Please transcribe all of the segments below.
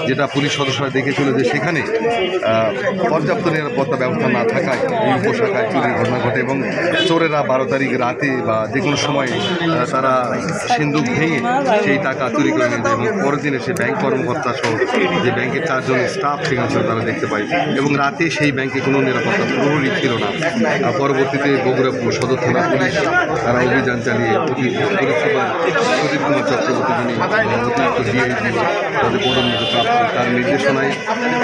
যেটা পুলিশ সদস্যরা দেখেছিল যে সেখানে পর্যাপ্ত নিরাপত্তা ব্যবস্থা না থাকায় এই উপশাখায় চুরির ঘটনা ঘটে এবং চোরেরা 12 তারিখ রাতে বা যে কোনো সময় তারা সিন্দুক ভেঙে সেই টাকা চুরি করে নিয়ে যায় এবং পরের দিনে সে ব্যাংক কর্মকর্তা সহ যে ব্যাংকের 4 জন স্টাফ সেখানে ছিল তারা দেখতে পায় এবং রাতে সেই ব্যাংকে কোনো নিরাপত্তা প্রহরী ছিল না। পরবর্তীতে বগুড়া সদর থানা পুলিশ তারা অভিযান চালিয়ে পুলিশ সুপার সুদীপ কুমার চক্রবর্তী যিনি অতিরিক্ত ডিআইজি তাদের পদোন্নতি প্রাপ্ত তার নির্দেশনায়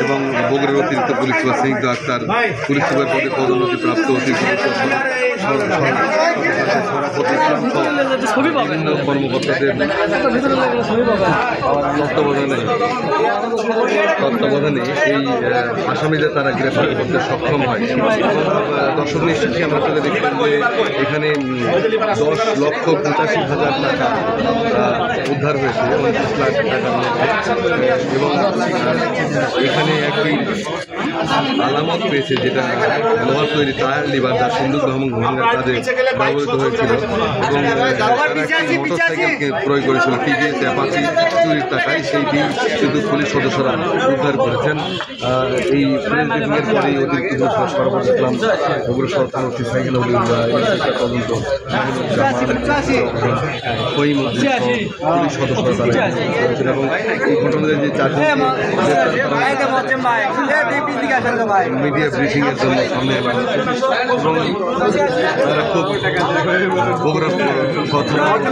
এবং বগুড়ার অতিরিক্ত পুলিশ সুপার স্নিগ্ধ আক্তার পুলিশ সুপার পদে পদোন্নতি প্রাপ্ত অতিরিক্ত বিভিন্ন কর্মকর্তাদের তত্ত্বাবধানে এই আসামিদের তারা গ্রেফতার করতে সক্ষম হয়। দর্শক নিশ্চয়ই আমরা চলে দেখলাম যে এখানে 10,85,000 টাকা উদ্ধার হয়েছে 29 লাখ টাকার মধ্যে এবং এখানে একটি আলামত পেয়েছে যেটা লোহার তৈরি টায়ার লিভার যা সিন্দুক ভাঙার কাজে ব্যবহৃত হয়েছিল এবং একটি মোটরসাইকেলকে ক্রয় করেছিল টিভিএস অ্যাপাচি চুরির টাকায় সেইটি কিন্তু পুলিশ সদস্যরা উদ্ধার করেছেন। এই প্রেস ব্রিফিংয়ের পরেই অতিরিক্ত সরবরাহ দেখলাম বগুড়া সরকার অতি সাইকেল তদন্ত পুলিশ সদস্যরা তারা করেছেন এবং এই ঘটনার যে 4 জন মিডিয়া ব্রিফিংয়ের জন্য সামনে এলাম এবং তারা খুব বগুড়া